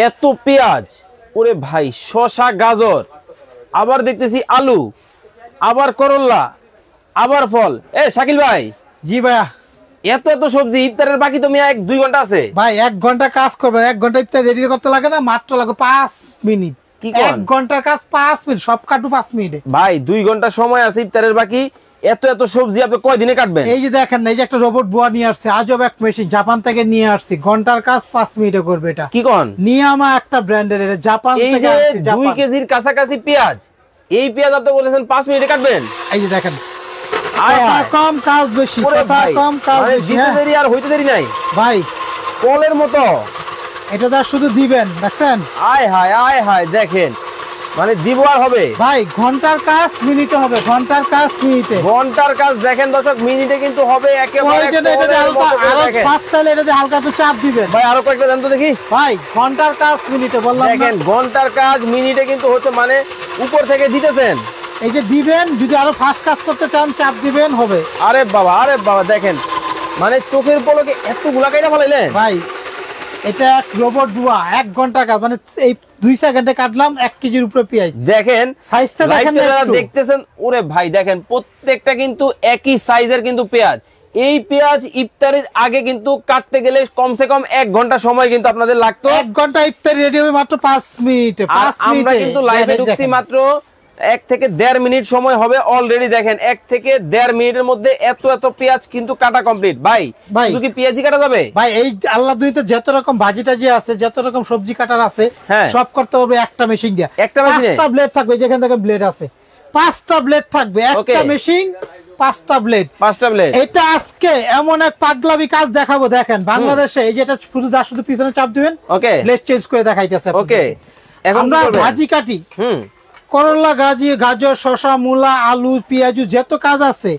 এত পেঁয়াজ, ওরে ভাই, শসা, গাজর, আবার দেখতেছি আলু, আবার করল্লা, আবার ফল। শাকিল ভাই। জি ভাইয়া। এত এত সবজি, ইফতারের বাকি তো মিয়া 1-2 ঘন্টা আছে ভাই। 1 ঘন্টা কাজ করবে, 1 ঘন্টা ইফতার রেডি করতে লাগে না, মাত্র লাগে 5 মিনিট। 1 ঘন্টার কাজ 5 মিনিট, সব কাটু 5 মিনিটে। ভাই 2 ঘন্টা সময় আছে ইফতারের বাকি, এত এত সবজি আপনি কয় দিনে কাটবেন? এই যে দেখেন না, এই যে একটা রোবট বুয়া নিয়ে আসছে, আজব এক মেশিন, জাপান থেকে নিয়ে আসছে, ঘন্টার কাজ 5 মিনিটে করবে। এটা কি কোন? নিয়ামা একটা ব্র্যান্ডের, এটা জাপান থেকে আসছে। 2 কেজির কাছাকাছি পেঁয়াজ, এই পেঁয়াজ আপনি বলেছেন 5 মিনিটে কাটবেন? এই যে দেখেন, কম কাজ বেশি, কম কাজ বেশি। দেরি আর হইতে দেরি নাই ভাই, কলের মতো। এটা দা শুধু দিবেন, দেখছেন? আয় হায় আয় হায়, দেখেন মানে দিব আর হবে। ভাই ঘন্টার কাজ মিনিটে হবে, ঘন্টার কাজ মিনিটে। ঘন্টার কাজ দেখেন দর্শক, মিনিটে কিন্তু হবে একেবারে। হালকা একটু চাপ দিবেন ভাই, আরো কয়েকটা দেন তো দেখি। ভাই ঘন্টার কাজ মিনিটে বললাম, দেখেন ঘন্টার কাজ মিনিটে কিন্তু হচ্ছে, মানে উপর থেকে দিতেছেন। এই যে দিবেন, যদি আরো ফাস্ট কাজ করতে চান চাপ দিবেন, হবে। আরে বাবা, আরে বাবা, দেখেন মানে চোখের পলকে এতগুলা কাইটা ফেলাইলেন ভাই। এটা এক রোবট বুয়া, 1 ঘন্টা কাজ, মানে এই 2 সেকেন্ডে কাটলাম 1 কেজির উপরে পেঁয়াজ। দেখেন সাইজটা দেখেন, দেখতেছেন? ওরে ভাই, দেখেন প্রত্যেকটা কিন্তু একই সাইজের কিন্তু পেঁয়াজ। এই পেঁয়াজ ইফতারের আগে কিন্তু কাটতে গেলে কমসে কম 1 ঘন্টা সময় কিন্তু আপনাদের লাগতো। 1 ঘন্টা ইফতার রেডি হবে মাত্র 5 মিনিটে। আমরা কিন্তু লাইভে ঢুকছি মাত্র 1 থেকে 1.5 মিনিট সময় হবে অলরেডি। দেখেন 1 থেকে 1.5 মিনিটের মধ্যে এত এত পেঁয়াজ কিন্তু কাটা কমপ্লিট। ভাই শুধু কি পেঁয়াজই কাটা যাবে? ভাই এই আল্লাহ দুনিয়াতে যত রকম ভাজি টাজি আছে, যত রকম সবজি কাটার আছে, সব করতে হবে একটা মেশিন দিয়ে। একটা মেশিনে 5টা ব্লেড থাকবে, যেখান থেকে ব্লেড আছে 5টা ব্লেড থাকবে, একটা মেশিন 5টা ব্লেড। এটা আজকে এমন এক পাগলামি কাজ দেখাবো, দেখেন বাংলাদেশে। এই যে এটা শুধু পিছনে চাপ দিবেন, ব্লেড চেঞ্জ করে দেখাইতেছে। ওকে, এখন আমরা ভাজি কাটি, করলা, গাজর, শসা, মূলা, আলু, পেঁয়াজু, যত কাজ আছে,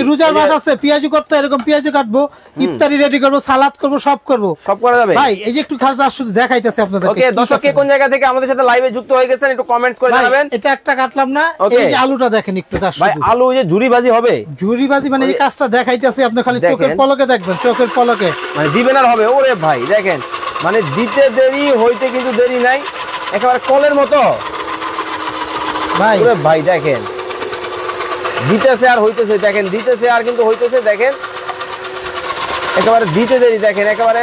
রোজার মাস আছে, পেঁয়াজু করতে এরকম পেঁয়াজু কাটবো, ইফতারি রেডি করবো, সালাদ করবো, সব করবো, সব করা যাবে। ভাই এই যে একটু কাজ শুধু দেখাইতেছে আপনাদের। ওকে দর্শক, কে কোন জায়গা থেকে আমাদের সাথে লাইভে যুক্ত হয়ে গেছেন একটু কমেন্টস করে জানাবেন। এটা একটা কাটলাম না, এই যে আলুটা দেখেন একটু। ভাই আলু যে ঝুরি ভাজি হবে, ঝুরি ভাজি মানে এই কাজটা দেখাইতেছে, আপনি খালি চোখের পলকে দেখবেন, চোখের পলকে মানে দিবেন আর হবে। ওরে ভাই দেখেন, মানে দিতে দেরি হইতে কিন্তু দেরি নাই, একেবারে কলের মতো। ভাই দেখেন দিতেছে আর হইতেছে, দেখেন দিতেছে আর কিন্তু হইতেছে, দেখেন একেবারে দিতে দেরি, দেখেন একেবারে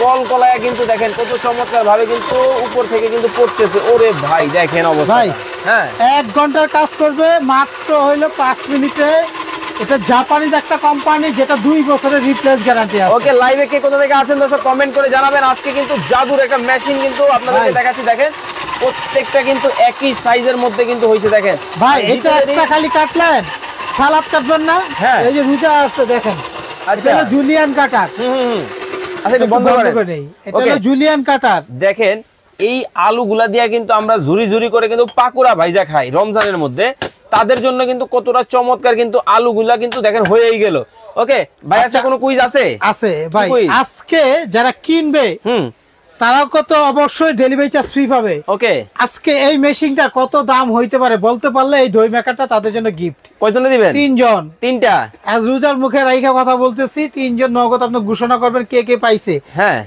কল কলায় কিন্তু দেখেন কত চমৎকার ভাবে কিন্তু উপর থেকে কিন্তু পড়তেছে। ওরে ভাই দেখেন অবস্থা। হ্যাঁ 1 ঘন্টার কাজ করবে মাত্র হইলো 5 মিনিটে। এটা জাপানিজ একটা কোম্পানি, যেটা 2 বছরের রিপ্লেস গ্যারান্টি আছে। ওকে, লাইভে কে কোথা থেকে আছেন দর্শক কমেন্ট করে জানাবেন। আজকে কিন্তু জাদুর একটা মেশিন কিন্তু আপনাদেরকে দেখাচ্ছি। দেখেন প্রত্যেকটা কিন্তু একই সাইজের মধ্যে কিন্তু হইছে। দেখেন ভাই এটা একটা খালি কাটলেন, সালাদ কাটবেন না, এই যে রোজা আসছে দেখেন, এটা হলো জুলিয়ান কাটার। আচ্ছা এটা বন্ধ করে নেই, এটা হলো জুলিয়ান কাটার। দেখেন এই আলুগুলা দিয়া কিন্তু আমরা ঝুরি ঝুরি করে কিন্তু পাকুড়া ভাইজা খাই রমজানের মধ্যে, তাদের জন্য কিন্তু কতটা চমৎকার কিন্তু আলুগুলা কিন্তু দেখেন হয়েই গেল। ওকে ভাই, আচ্ছা কোনো কুইজ আছে? আছে ভাই। আজকে যারা কিনবে তারাও কত অবশ্যই ডেলিভারি চার্জ ফ্রি পাবে। ওকে, আজকে এই মেশিনটা কত দাম হইতে পারে বলতে পারলে এই দই মেকারটা তাদের জন্য গিফট। কয়জনে দিবেন? 3 জন। 3টা আজ রোজার মুখে রাইখা কথা বলতেছি, 3 জন নগদ আপনি ঘোষণা করবেন কে কে পাইছে।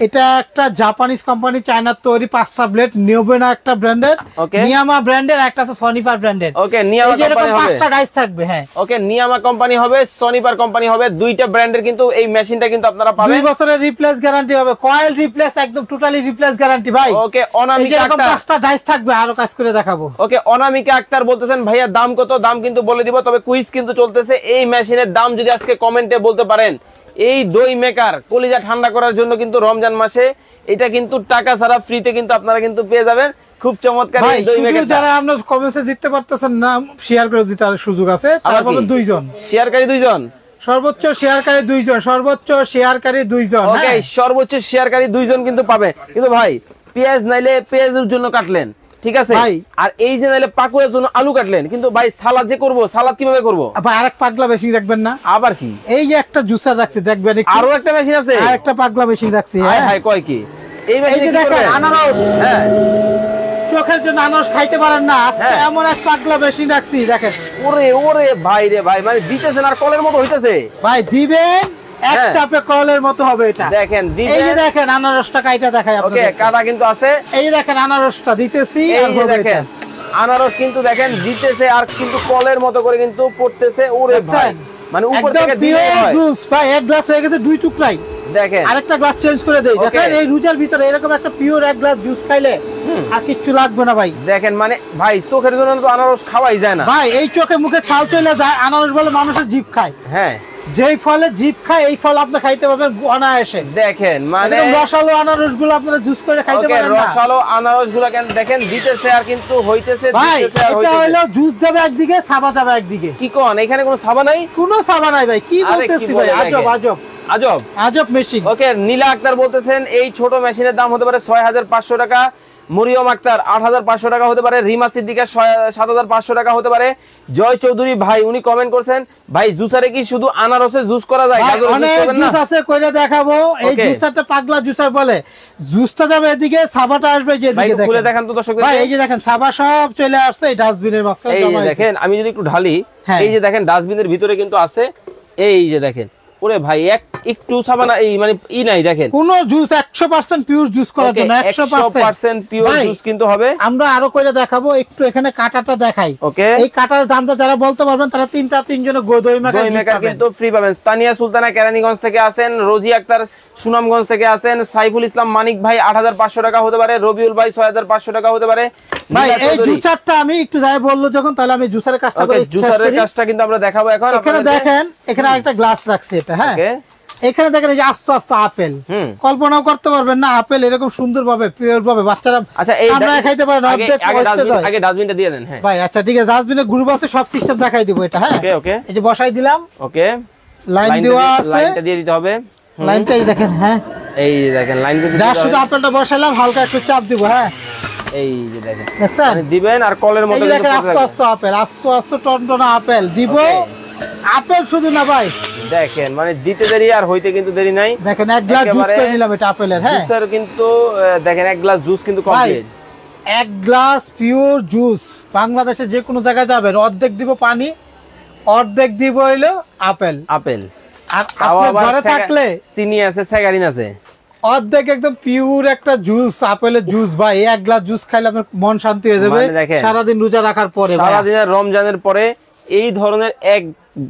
এটা একটা জাপানিজ কোম্পানি, চায়নার তৈরি, 5টা ব্লেড, নিওবেনা একটা ব্র্যান্ডের, নিয়ামা ব্র্যান্ডের, একটা আছে সনিপার ব্র্যান্ডের। ওকে, নিয়ামা কোম্পানি হবে, 5টা ডাইস থাকবে। হ্যাঁ ওকে, নিয়ামা কোম্পানি হবে, সনিপার কোম্পানি হবে, 2টা ব্র্যান্ডের কিন্তু এই মেশিনটা কিন্তু আপনারা পাবেন। 2 বছরের রিপ্লেস গ্যারান্টি হবে, কয়েল রিপ্লেস, একদম টোটালি রিপ্লেস গ্যারান্টি ভাই। ওকে, অনামিকা আক্তার 5টা ডাইস থাকবে, আরো কাজ করে দেখাবো। ওকে, অনামিকা আক্তার বলতেছেন ভাইয়া দাম কত? দাম কিন্তু বলে দিব, তবে কুইজ কিন্তু চলতেছে। এই মেশিনের দাম যদি আজকে কমেন্টে বলতে পারেন, এই দই মেকার কলিজা ঠান্ডা করার জন্য কিন্তু রমজান মাসে এটা কিন্তু টাকা ছাড়া ফ্রিতে কিন্তু আপনারা কিন্তু পেয়ে যাবেন। খুব চমৎকার এই দই মেকার। যারা আপনারা কমেন্টে জিততে পারতেছেন না, শেয়ার করে জিতার সুযোগ আছে, তারপরে 2 জন শেয়ারকারী, 2 জন সর্বোচ্চ শেয়ারকারী, 2 জন সর্বোচ্চ শেয়ারকারী, 2 জন। ওকে, সর্বোচ্চ শেয়ারকারী 2 জন কিন্তু পাবে। কিন্তু ভাই পেঁয়াজ নাইলে পেঁয়াজের জন্য কাটলেন, ঠিক আছে, আর এই যে নাইলে পাকুড়ার জন্য আলু কাটলেন, কিন্তু ভাই সালাদ যে করব, সালাদ কিভাবে করব? ভাই আরেক পাগলা মেশিন দেখবেন না? আবার কি? এই যে একটা জুসার রাখছি দেখবেন, আরো একটা মেশিন আছে, আরেকটা পাগলা মেশিন রাখছি। হাই কয় কি এই মেশিনে দেখেন আনারস, চোখের জন্য আনারস খাইতে পারেন না, আজকে এমন এক পাগলা মেশিন রাখছি দেখেন। ওরে ওরে ভাই রে ভাই, মানে দিতেছেন আর কলের মতো হইতেছে। ভাই দিবেন এক চাপে কলের মতো হবে এটা। দেখেন এই যে দেখেন আনারসটা কাইটা দেখাই আপনাদের। ওকে, কাটা কিন্তু আছে। এই যে দেখেন আনারসটা দিতেছি আর হবে দেখেন আনারস কিন্তু দেখেন দিতেছে আর কিন্তু কলের মতো করে কিন্তু পড়তেছে। ওরে ভাই মানে উপর থেকে দিয়ে জুস ভাই এক গ্লাস হয়ে গেছে 2 টুকরাই। দেখেন আরেকটা গ্লাস চেঞ্জ করে দেই। দেখেন এই রুজার ভিতরে এরকম একটা পিওর এক গ্লাস জুস খাইলে আর কিছু লাগবে না ভাই। দেখেন মানে ভাই চোখের জন্য তো আনারস খাওয়াই যায় না ভাই, এই চোখে মুখে ছাল চলে যায়। আনারস বলে মানুষের জিভ খায়। হ্যাঁ, যেই ফলে জিভ খায় এই ফল আপনি খাইতে পারবেন অনায়াসে। দেখেন মানে রসালো আনারস গুলো আপনারা জুস করে খাইতে পারেন না। রসালো আনারস গুলো কেন দেখেন দিতেছে আর কিন্তু হইতেছে ভাই। এটা হলো জুস যাবে একদিকে, সাবা যাবে একদিকে। কি কোন এখানে কোনো সাবা নাই? কোনো সাবা নাই ভাই, কি বলতেছি ভাই, আজব আজব আজব আজব মেশিন। ওকে, নীলা আক্তার বলতেছেন এই ছোট মেশিনের দাম হতে পারে 6500 টাকা। মরিয়ম আক্তার 8500 টাকা হতে পারে। রিমা সিদ্দিকা 7500 টাকা হতে পারে। জয় চৌধুরী ভাই উনি কমেন্ট করছেন ভাই জুসারে কি শুধু আনারসে জুস করা যায়? অনেক জুস আছে কইরা দেখাবো। এই জুসারটা পাগলা জুসার বলে। জুসটা যাবে এদিকে, সাবাটা আসবে যে দিকে। দেখেন খুলে দেখান তো দর্শকদের। ভাই এই যে দেখেন সাবা সব চলে আসছে এই ডাস্টবিনের মাঝখানে জমা আছে। এই দেখেন আমি যদি একটু ঢালি, এই যে দেখেন ডাস্টবিনের ভিতরে কিন্তু আছে। এই যে দেখেন ওরে ভাই একটু সাবানা এই মানে ই নাই। দেখেন কোন জুস 100% পিওর জুস করার জন্য 100% পিওর জুস কিন্তু হবে। আমরা আরো কইরা দেখাবো। একটু এখানে কাটাটা দেখাই। ওকে, এই কাটার দামটা যারা বলতে পারবেন তারা তিনজনে দই মেকার কিন্তু ফ্রি পাবেন। তানিয়া সুলতানা কেরানীগঞ্জ থেকে আছেন। রোজি আক্তার সুনামগঞ্জ থেকে আছেন। সাইফুল ইসলাম মানিক ভাই 8500 টাকা হতে পারে। রবিউল ভাই 6500 টাকা হতে পারে। ভাই এই জুসারটা আমি একটু যাই বললো যখন, তাহলে আমি জুসারের কাজটা করি। জুসারের কাজটা কিন্তু আমরা দেখাবো এখন। এখানে দেখেন এখানে আরেকটা গ্লাস রাখছি এটা। হ্যাঁ, এখানে দেখেন এই যে আস্তে আস্তে আপেল। কল্পনাও করতে পারবেন না আপেল এরকম সুন্দর ভাবে পিওর ভাবে বাচ্চারা আমরা খাইতে পারে না। আগে ডাস্টবিনটা দিয়ে দেন। হ্যাঁ ভাই, আচ্ছা ঠিক আছে। ডাস্টবিনে গ্রুপ আছে, সব সিস্টেম দেখাই দিব এটা। হ্যাঁ ওকে ওকে, এই যে বসাই দিলাম। ওকে, লাইন দেওয়া আছে, লাইনটা দিয়ে দিতে হবে। লাইনটা এই দেখেন। হ্যাঁ এই দেখেন লাইন দিয়ে দিতে হবে। শুধু আপেলটা বসাইলাম, হালকা একটু চাপ দিব। হ্যাঁ এই যে দেখেন দেখছেন দিবেন আর কলের মতো দেখেন আস্তে আস্তে আপেল, আস্তে আস্তে টনটনা আপেল দিব। আপেল শুধু না ভাই, দেখেন মানে দিতে দেরি আর হইতে কিন্তু দেরি নাই। দেখেন এক গ্লাস জুস করে নিলাম এটা আপেলের। হ্যাঁ জুসের কিন্তু দেখেন এক গ্লাস জুস কিন্তু কমপ্লিট। এক গ্লাস পিওর জুস বাংলাদেশে যে কোনো জায়গায় যাবেন অর্ধেক দিব পানি, অর্ধেক দিব হইলো আপেল। আপেল আর আপনার ঘরে থাকলে চিনি আছে, স্যাগারিন আছে, অর্ধেক একদম পিওর একটা জুস আপেলের জুস। ভাই এক গ্লাস জুস খাইলে আপনার মন শান্তি হয়ে যাবে সারাদিন রোজা রাখার পরে, সারাদিনের রমজানের পরে। এই ধরনের এক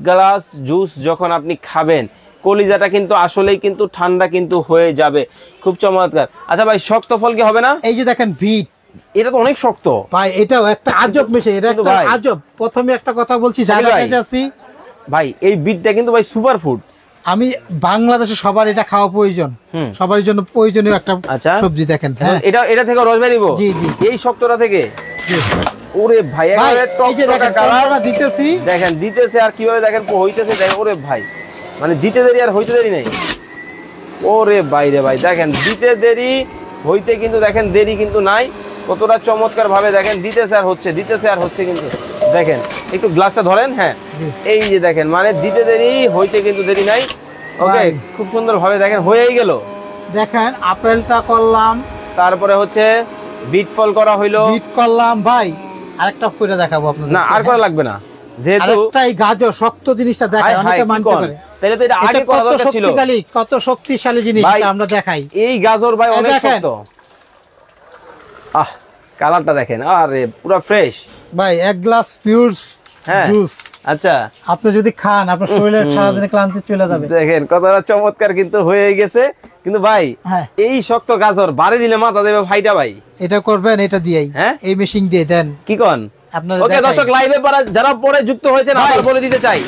গ্লাস জুস যখন আপনি খাবেন কলিজাটা কিন্তু আসলেই কিন্তু ঠান্ডা কিন্তু হয়ে যাবে। খুব চমৎকার। আচ্ছা ভাই শক্ত ফল কি হবে না? এই যে দেখেন বিট, এটা তো অনেক শক্ত ভাই। এটাও একটা আজব মেশিন, এটা একটা আজব। প্রথমে একটা কথা বলছি যারা খাইতেছি ভাই, এই বিটটা কিন্তু ভাই সুপার ফুড। আমি বাংলাদেশে সবার এটা খাওয়া প্রয়োজন, সবার জন্য প্রয়োজনীয় একটা সবজি। দেখেন এটা থেকে রস বের হইবো এই শক্তটা থেকে। ওরে ভাই একেবারে টকটকা কালার দিতেছি। দেখেন দিতেছে আর কিভাবে দেখেন হইতেছে। দেখেন ওরে ভাই মানে দিতে দেরি আর হইতে দেরি নাই। ওরে ভাই রে ভাই দেখেন দিতে দেরি হইতে কিন্তু দেখেন দেরি কিন্তু নাই। কতটা চমৎকার ভাবে দেখেন দিতেছে আর হচ্ছে, দিতেছে আর হচ্ছে। কিন্তু দেখেন একটু গ্লাসটা ধরেন। হ্যাঁ এই যে দেখেন মানে দিতে দেরি হইতে কিন্তু দেরি নাই। ওকে খুব সুন্দর ভাবে দেখেন হয়েই গেল। দেখেন আপেলটা করলাম, তারপরে হচ্ছে বিট ফল করা হইলো, বিট করলাম। ভাই আরেকটা করে দেখাবো আপনাদের। না আর করা লাগবে না, যেহেতু আরেকটাই গাজর শক্ত জিনিসটা দেখাই অনেকে মানতে পারে। তাহলে তো এটা আগে করা দরকার ছিল। কত শক্তিশালী জিনিস আমরা দেখাই। এই গাজর ভাই অনেক শক্ত। আহ কালারটা দেখেন আরে পুরো ফ্রেশ ভাই। এক গ্লাস পিওর জুস। আচ্ছা আপনি যদি খান আপনার শরীরের সারাদিনের ক্লান্তি চলে যাবে। দেখেন কতটা চমৎকার কিন্তু হয়ে গেছে। কিন্তু ভাই এই শক্ত গাজর বাড়ি দিলে মাথা দেবে ভাইটা ভাই। এটা করবেন এটা দিয়েই। হ্যাঁ এই মেশিন দিয়ে দেন। কি কোন আপনারা? ওকে দর্শক লাইভে যারা পরে যুক্ত হয়েছেন আবার বলে দিতে চাই।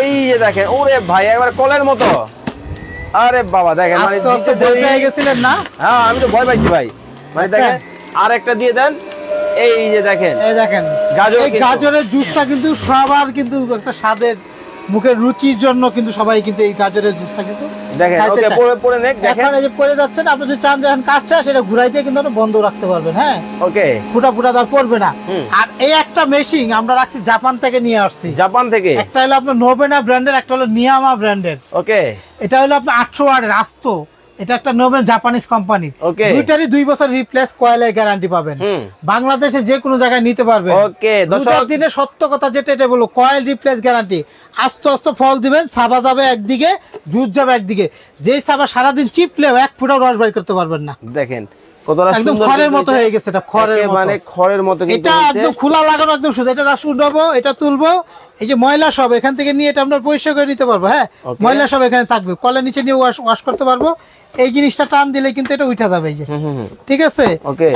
এই যে দেখেন ওরে ভাই একবার কলের মতো। আরে বাবা দেখেন মানে দিতে ভয় পেয়ে গেছিলেন না? হ্যাঁ আমি তো ভয় পাইছি ভাই। মানে দেখেন আর একটা দিয়ে দেন। এই যে দেখেন এই দেখেন গাজর, এই গাজরের জুসটা কিন্তু সবার কিন্তু একটা স্বাদের মুখের রুচির জন্য কিন্তু সবাই কিন্তু এই গাজরের জুসটা কিন্তু দেখেন। ওকে পরে নেক দেখেন এখন এই যে পরে যাচ্ছেন আপনি যদি চান যখন কাজটা সেটা ঘুরাইতে কিন্তু আপনি বন্ধ রাখতে পারবেন। হ্যাঁ ওকে ফুটা ফুটা আর পড়বে না। আর এই একটা মেশিন আমরা রাখছি জাপান থেকে নিয়ে আসছি। জাপান থেকে একটা হলো আপনার নোবেনা ব্র্যান্ডের, একটা হলো নিয়ামা ব্র্যান্ডের। ওকে এটা হলো আপনার 800 ওয়াটের আস্ত এটা একটা নোবেল জাপানিজ কোম্পানি, দুইটারই 2 বছর রিপ্লেস কয়েলের গ্যারান্টি পাবেন। বাংলাদেশে যে কোনো জায়গায় নিতে পারবেন। ওকে দর্শক, দিনে সত্য কথা যেটা এটা বলো, কয়েল রিপ্লেস গ্যারান্টি। আস্তে আস্তে ফল দিবেন, ছাবা যাবে একদিকে, জুস যাবে একদিকে। যেই ছাবা সারাদিন চিপলেও 1 ফুটাও রস বাইর করতে পারবেন না। দেখেন কতটা একদম খড়ের মতো হয়ে গেছে, এটা খড়ের মতো, মানে খড়ের মতো। এটা একদম খোলা লাগানো, একদম সোজা। এটা রাস উঠাবো, এটা তুলবো, এই যে ময়লা সব এখান থেকে নিয়ে এটা আমরা পরিষ্কার করে নিতে পারবো। হ্যাঁ, ময়লা সব এখানে থাকবে, কলের নিচে নিয়ে ওয়াশ করতে পারবো। এই জিনিসটা টান দিলে কিন্তু এটা উঠা যাবে, এই যে, ঠিক আছে,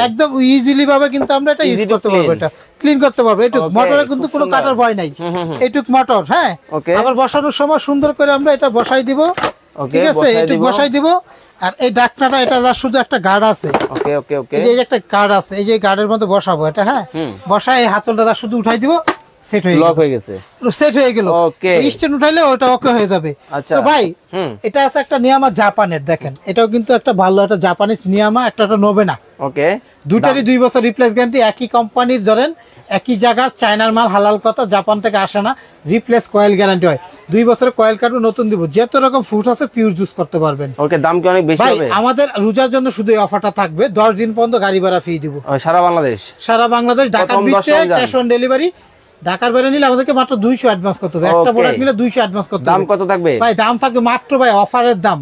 একদম ইজিলি ভাবে কিন্তু আমরা এটা ইউজ করতে পারবো, এটা ক্লিন করতে পারবো। এইটুক মোটরে কিন্তু কোনো কাটার ভয় নাই, এইটুক মোটর। হ্যাঁ, আবার বসানোর সময় সুন্দর করে আমরা এটা বসাই দিব, ঠিক আছে, এইটুক বসাই দিব। আর এই ডাকনাটা, এটা শুধু একটা গার্ড আছে, ওকে ওকে ওকে, এই যে একটা গার্ড আছে, এই যে গার্ডের মধ্যে বসাবো এটা। হ্যাঁ, বসায় এই হাতলটা শুধু উঠাই দিব, সেট হয়ে লক হয়ে গেছে, সেট হয়ে গেল। ওকে, স্ট্যান্ড উঠাইলে ওটা ওকে হয়ে যাবে। তো ভাই, এটা আছে একটা নিয়ামা জাপানের, দেখেন এটাও কিন্তু একটা ভালো একটা জাপানিজ নিয়ামা, একটা নোবেনা। ওকে, দুটারই 2 বছর রিপ্লেস গ্যারান্টি, একই কোম্পানির, ধরেন একই জায়গা, চায়নার মাল, হালাল কথা, জাপান থেকে আসে না, রিপ্লেস কয়েল গ্যারান্টি হয়। 2 বছরের কয়েল কাটবো, নতুন দিব, যত রকম ফ্রুট আছে পিওর জুস করতে পারবেন। ওকে, দাম কি অনেক বেশি হবে? আমাদের রোজার জন্য শুধু এই অফারটা থাকবে, 10 দিন পর্যন্ত গাড়ি ভাড়া ফ্রি দিব সারা বাংলাদেশ। সারা বাংলাদেশ, ঢাকার ভিতরে ক্যাশ অন ডেলিভারি। ঢাকার বাইরে নিলে আমাদেরকে মাত্র 200 অ্যাডভান্স করতে হবে, একটা প্রোডাক্ট নিলে 200 অ্যাডভান্স করতে হবে। দাম কত থাকবে ভাই? দাম থাকবে মাত্র, ভাই অফারের দাম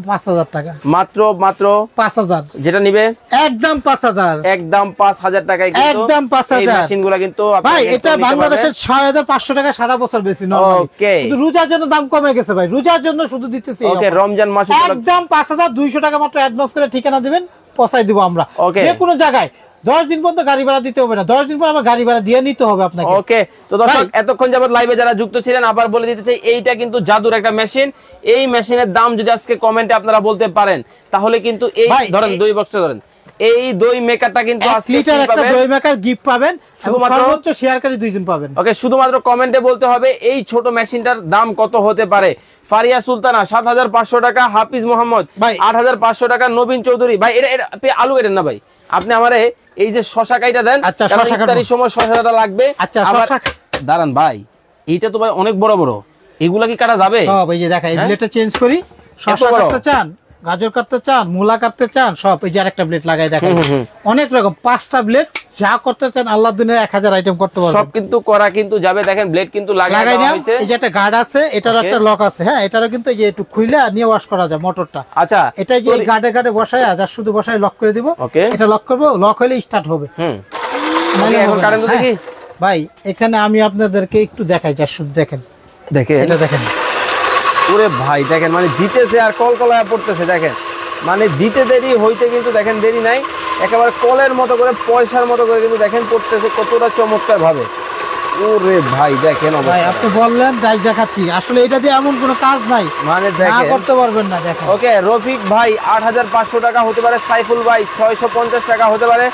5000 টাকা মাত্র, মাত্র 5000। যেটা নিবে একদম 5000, একদম 5000 টাকায় কিন্তু, একদম 5000। এই মেশিনগুলো কিন্তু ভাই, এটা বাংলাদেশের 6500 টাকা সারা বছর বেশি নরমালি। ওকে, শুধু রোজার জন্য দাম কমে গেছে ভাই, রোজার জন্য শুধু দিতেছি। ওকে, রমজান মাসে একদম 5200 টাকা মাত্র অ্যাডভান্স করে ঠিকানা দিবেন, পৌঁছাই দিব আমরা যে কোনো জায়গায়। 10 দিন পর্যন্ত গাড়ি ভাড়া দিতে হবে না, 10 দিন পর আমরা গাড়ি ভাড়া দিয়ে নিতে হবে আপনাকে। ওকে, তো দর্শক, এতক্ষণ যাবত লাইভে যারা যুক্ত ছিলেন, আবার বলে দিতে চাই, এইটা কিন্তু জাদুর একটা মেশিন। এই মেশিনের দাম যদি আজকে কমেন্টে আপনারা বলতে পারেন, তাহলে কিন্তু এই ধরেন দই বক্স, ধরেন এই দই মেকারটা কিন্তু আজকে লিটার একটা দই মেকার গিফট পাবেন, শুধুমাত্র সর্বোচ্চ শেয়ারকারী 2 জন পাবেন। ওকে, শুধুমাত্র কমেন্টে বলতে হবে এই ছোট মেশিনটার দাম কত হতে পারে। ফারিয়া সুলতানা 7500 টাকা, হাফিজ মোহাম্মদ 8500 টাকা, নবীন চৌধুরী ভাই, এটা আলু কেটেন না ভাই, আপনি আমারে এই যে শশা কাইটা দেন। আচ্ছা, শশা কাটার সময় শশাটা লাগবে। আচ্ছা, শশা দাঁড়ান ভাই, এইটা তো ভাই অনেক বড় বড়, এগুলা কি কাটা যাবে? সব এই যে দেখা, এই ব্লেডটা চেঞ্জ করি। শশা কাটতে চান, গাজর কাটতে চান, মূলা কাটতে চান, সব এই যে আরেকটা ব্লেড লাগাই দেখাই, অনেক রকম 5টা ব্লেড, যা করতে চান আল্লাহ দুনিয়ায় 1000 আইটেম করতে পারবেন। সব কিন্তু করা কিন্তু যাবে। দেখেন ব্লেড কিন্তু লাগাই দেওয়া হয়েছে, এই যে একটা গার্ড আছে, এটারও একটা লক আছে। হ্যাঁ, এটারও কিন্তু এই যে একটু খুইলা নিয়ে ওয়াশ করা যায় মোটরটা। আচ্ছা, এটা যে গার্ডে গার্ডে বসায়, যা শুধু বসায় লক করে দিব। এটা লক করব, লক হলে স্টার্ট হবে। এখন কারেন্ট দেখি ভাই, এখানে আমি আপনাদেরকে একটু দেখাই, যা শুধু দেখেন, দেখেন এটা দেখেন। ওরে ভাই দেখেন, মানে দিতেছে আর কলকলায় পড়তেছে। দেখেন মানে দিতে দেরি হইতে কিন্তু দেখেন দেরি নাই, একেবারে কলের মতো করে, পয়সার মতো করে কিন্তু দেখেন পড়তেছে কতটা চমৎকার ভাবে। ওরে ভাই দেখেন, ভাই আপনি বললেন যাই দেখাচ্ছি, আসলে এটা দিয়ে এমন কোনো কাজ নাই, মানে না করতে পারবেন না। দেখেন, ওকে, রফিক ভাই 8500 টাকা হতে পারে, সাইফুল ভাই 650 টাকা হতে পারে,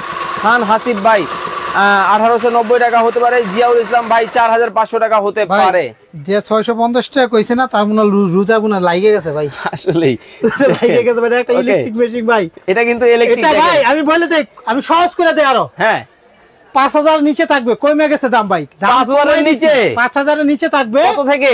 খান হাসিব ভাই 1890 টাকা হতে পারে, জিয়াউল ইসলাম ভাই 4500 টাকা হতে পারে। যে 650 টাকা কইছে না, তার মনে রোজা গুনা লাগে গেছে ভাই, আসলেই লাগে গেছে ভাই। একটা ইলেকট্রিক মেশিন ভাই, এটা কিন্তু ইলেকট্রিক ভাই। আমি বলে দেই, আমি সহজ করে দেই আরো। হ্যাঁ, 5000 এর নিচে থাকবে, কমে গেছে দাম ভাই, 5000 এর নিচে, 5000 এর নিচে থাকবে। কত থেকে?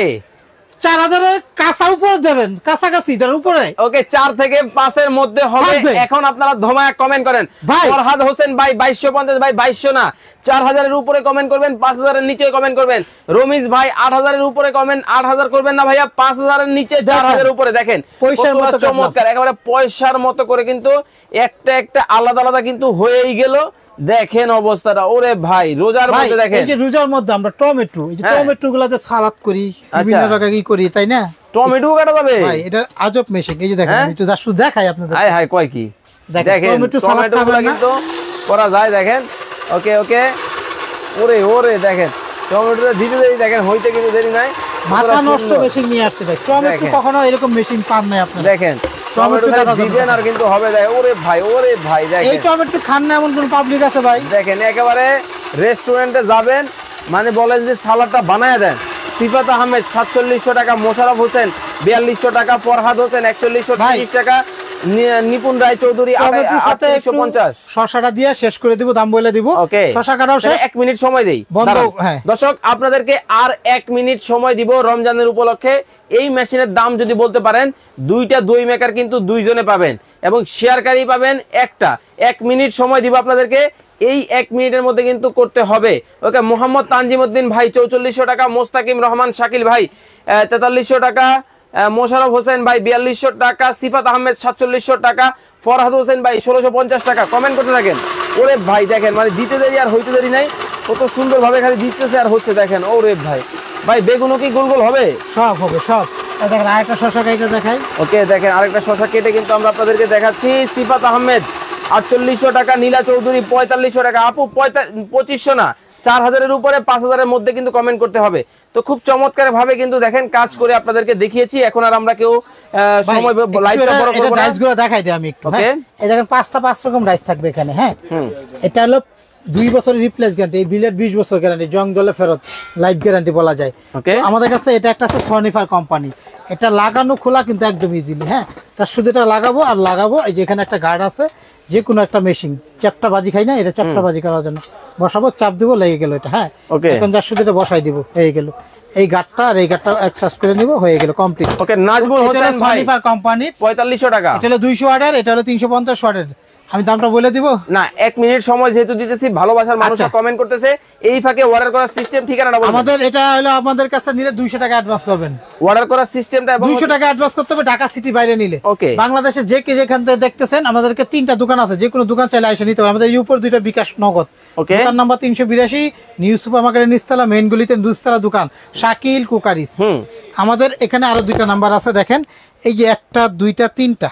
4000 এর কাঁচা উপরে দেবেন, কাছাকাছি দেন উপরে। ওকে, 4 থেকে 5 এর মধ্যে হবে। এখন আপনারা ধমায়া কমেন্ট করেন। ফরহাদ হোসেন ভাই 2250, ভাই 2200 না, 4000 এর উপরে কমেন্ট করবেন, 5000 এর নিচে কমেন্ট করবেন। রমিজ ভাই 8000 এর উপরে কমেন্ট, 8000 করবেন না ভাইয়া, 5000 এর নিচে, 4000 এর উপরে। দেখেন পয়সার মতো চমৎকার, একেবারে পয়সার মতো করে কিন্তু একটা একটা আলাদা আলাদা কিন্তু হয়েই গেল। দেখেন অবস্থাটা, ওরে ভাই রোজার মধ্যে দেখেন, এই যে রোজার মধ্যে আমরা টমেটো, এই যে টমেটো গুলাতে সালাদ করি, বিভিন্ন রকম কি করি, তাই না? টমেটো কাটা যাবে ভাই, এটা আজব মেশিন। এই যে দেখেন, একটু জাস্ট দেখাই আপনাদের। হাই হাই কয় কি দেখেন, টমেটো সালাদ গুলা কিন্তু করা যায়। দেখেন, ওকে ওকে, ওরে ওরে দেখেন টমেটোটা দিতে দেরি, দেখেন হইতে কিন্তু দেরি নাই। মাথা নষ্ট মেশিন নিয়ে আসছে ভাই, টমেটো কখনো এরকম মেশিন পান নাই আপনারা। দেখেন টমেটো দিবেন আর কিন্তু হবে। দেখেন ওরে ভাই, ওরে ভাই দেখেন, এই টমেটো খান না এমন কোন পাবলিক আছে ভাই? দেখেন একেবারে রেস্টুরেন্টে যাবেন, মানে বলেন যে সালাদটা বানায় দেন। সিফাত আহমেদ 4700 টাকা, মোশারফ হোসেন 4200 টাকা, ফরহাদ হোসেন 4130 টাকা, নিপুণ রায় চৌধুরী 2850 শশাটা দিয়ে শেষ করে দিব, দাম বলে দিব। ওকে, শশা কাটাও শেষ, 1 মিনিট সময় দেই বন্ধ। হ্যাঁ দর্শক, আপনাদেরকে আর 1 মিনিট সময় দিব রমজানের উপলক্ষে। এই মেশিনের দাম যদি বলতে পারেন, দুইটা দই মেকার কিন্তু দুইজনে পাবেন এবং শেয়ারকারী পাবেন একটা। 1 মিনিট সময় দিব আপনাদেরকে, এই 1 মিনিটের মধ্যে কিন্তু করতে হবে। ওকে, মোহাম্মদ তানজিমউদ্দিন ভাই 4400 টাকা, মোস্তাকিম রহমান শাকিল ভাই 4300 টাকা, মোশারফ হোসেন ভাই 4200 টাকা, সিফাত আহমেদ 4700 টাকা, ফরহাদ হোসেন ভাই 1650 টাকা। কমেন্ট করতে থাকেন। ওরে ভাই দেখেন, মানে দিতে দেরি আর হইতে দেরি নাই, কত সুন্দর ভাবে খালি দিতেছে আর হচ্ছে। দেখেন ওরে ভাই, ভাই বেগুনও কি গোল গোল হবে? সব হবে সব। দেখেন আরেকটা শশা কেটে দেখাই। ওকে, দেখেন আরেকটা শশা কেটে কিন্তু আমরা আপনাদেরকে দেখাচ্ছি। সিফাত আহমেদ 4800 টাকা, নীলা চৌধুরী 4500 টাকা। আপু 2500 না, 4000-এর উপরে 5000-এর মধ্যে কিন্তু কমেন্ট করতে হবে। তো খুব চমৎকার ভাবে কিন্তু দেখেন কাজ করে আপনাদেরকে দেখিয়েছি। এখন আর আমরা কেউ সময় লাইভটা বড় করব না, রাইসগুলো দেখাই দিই আমি একটু। ওকে, এই দেখেন 5টা 5 রকম রাইস থাকবে এখানে। হ্যাঁ, এটা হলো 2 বছরের রিপ্লেস গ্যারান্টি, এই বিলের 20 বছর গ্যারান্টি, জং দলে ফেরত, লাইফ গ্যারান্টি বলা যায়। ওকে, আমাদের কাছে এটা একটা আছে সনিফার কোম্পানি, এটা লাগানো খোলা কিন্তু একদম ইজিলি। হ্যাঁ, তার শুধু এটা লাগাবো আর লাগাবো। এই যে এখানে একটা গার্ড আছে, যে কোনো একটা মেশিন চ্যাপটা বাজি খাই না, এটা চ্যাপটা বাজি করার জন্য বসাবো, চাপ দিব, লেগে গেল এটা। হ্যাঁ, এখন যার শুধু এটা বসাই দিব, হয়ে গেল। এই গার্ডটা আর এই গার্ডটা অ্যাডজাস্ট করে নিব, হয়ে গেল কমপ্লিট। ওকে, নাজমুল হোসেন ভাই সনিফার কোম্পানির 4500 টাকা। এটা হলো 200 ওয়াটের, এটা হলো 350 ওয়াটের। আমি দামটা বলে দিব না, 1 মিনিট সময় যেহেতু দিতেছি, ভালোবাসার মানুষরা কমেন্ট করতেছে। এই ফাঁকে অর্ডার করার সিস্টেম ঠিকানাটা বলুন। আমাদের এটা হলো আমাদের কাছে নিলে 200 টাকা অ্যাডভান্স করবেন। অর্ডার করার সিস্টেমটা 200 টাকা অ্যাডভান্স করতে হবে ঢাকা সিটি বাইরে নিলে। ওকে, বাংলাদেশে যে কে যেখান থেকে দেখতেছেন, আমাদেরকে 3টা দোকান আছে, যে কোনো দোকান চাইলে এসে নিতে হবে। আমাদের উপর 2টা বিকাশ নগদ। ওকে, দোকান নাম্বার 382, নিউ সুপার মার্কেটের নিচতলা, মেইন গলিতে 2তলা দোকান, শাকিল কুকারিস। আমাদের এখানে আরো 2টা নাম্বার আছে, দেখেন এই যে 1টা 2টা 3টা,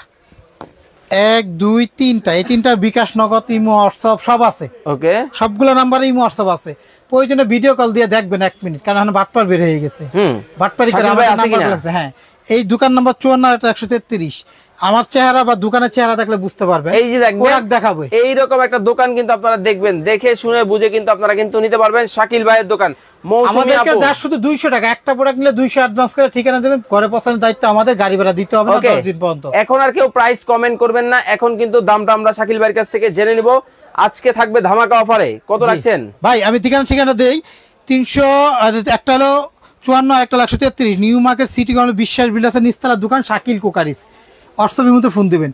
1 2 3টা, এই 3টা বিকাশ নগদ, ইমো হোয়াটসঅ্যাপ সব আছে। ওকে, সবগুলো নাম্বারে ইমো হোয়াটসঅ্যাপ আছে। প্রয়োজনে ভিডিও কল দিয়ে দেখবেন 1 মিনিট, কারণ এখন বাটপার বের হয়ে গেছে। বাটপারি করে আমাদের নাম্বার আছে। হ্যাঁ, এই দোকান নাম্বার 54-133। আমার চেহারা বা দোকানের চেহারা দেখলে বুঝতে পারবেন। এই যে দেখবেন, দেখাবো এইরকম একটা দোকান কিন্তু আপনারা দেখবেন, দেখে শুনে বুঝে কিন্তু আপনারা কিন্তু নিতে পারবেন। শাকিল ভাইয়ের দোকান। আমাদেরকে যার শুধু 200 টাকা, একটা প্রোডাক্ট নিলে 200 অ্যাডভান্স করে ঠিকানা দেবেন, ঘরে পৌঁছানোর দায়িত্ব আমাদের, গাড়ি ভাড়া দিতে হবে না 10 দিন পর্যন্ত। এখন আর কেউ প্রাইস কমেন্ট করবেন না, এখন কিন্তু দামটা আমরা শাকিল ভাইয়ের কাছ থেকে জেনে নিব। আজকে থাকবে ধামাকা অফারে, কত রাখছেন ভাই? আমি ঠিকানা দেই। 300, একটা হলো 54, একটা 133, নিউ মার্কেট সিটি কর্নার বিশ্বাস বিলাসের নিচতলা দোকান, শাকিল কুকারিস। হোয়াটসঅ্যাপের মধ্যে ফোন দিবেন।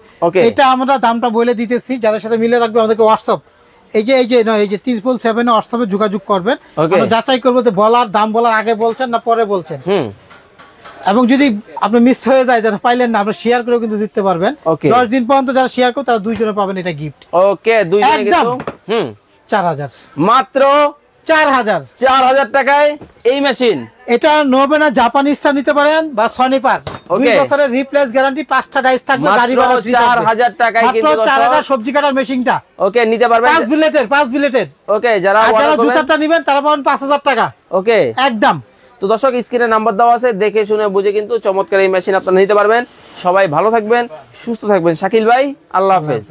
এটা আমরা দামটা বলে দিতেছি, যাদের সাথে মিলে রাখবে আমাদেরকে হোয়াটসঅ্যাপ, এই যে 777 হোয়াটসঅ্যাপে যোগাযোগ করবেন। আমরা যাচাই করবো যে দাম বলার আগে বলছেন না পরে বলছেন। এবং যদি আপনি মিস হয়ে যায়, যারা পাইলেন না, আপনি শেয়ার করেও কিন্তু জিততে পারবেন। 10 দিন পর্যন্ত যারা শেয়ার করবে তারা 2 জনে পাবেন এটা গিফট। ওকে, 2 জনে কিন্তু 4000, মাত্র 4000 টাকায় এই মেশিন। এটা নোবে না, জাপানিজ টা নিতে পারেন বা সনিপার, 2 বছরের রিপ্লেস গ্যারান্টি, 5টা ডাইস থাকবে, গাড়ি ভাড়া ফ্রি। 4000 টাকায় কিন্তু 4000 সবজি কাটার মেশিনটা ওকে নিতে পারবেন, 5 বিলেটের। ওকে, যারা জুতাটা নেবেন তারা পাবেন 5000 টাকা। ওকে, একদম। তো দর্শক, স্ক্রিনে নাম্বার দেওয়া আছে, দেখে শুনে বুঝে কিন্তু চমৎকার এই মেশিন আপনারা নিতে পারবেন। সবাই ভালো থাকবেন, সুস্থ থাকবেন। শাকিল ভাই, আল্লাহ হাফেজ।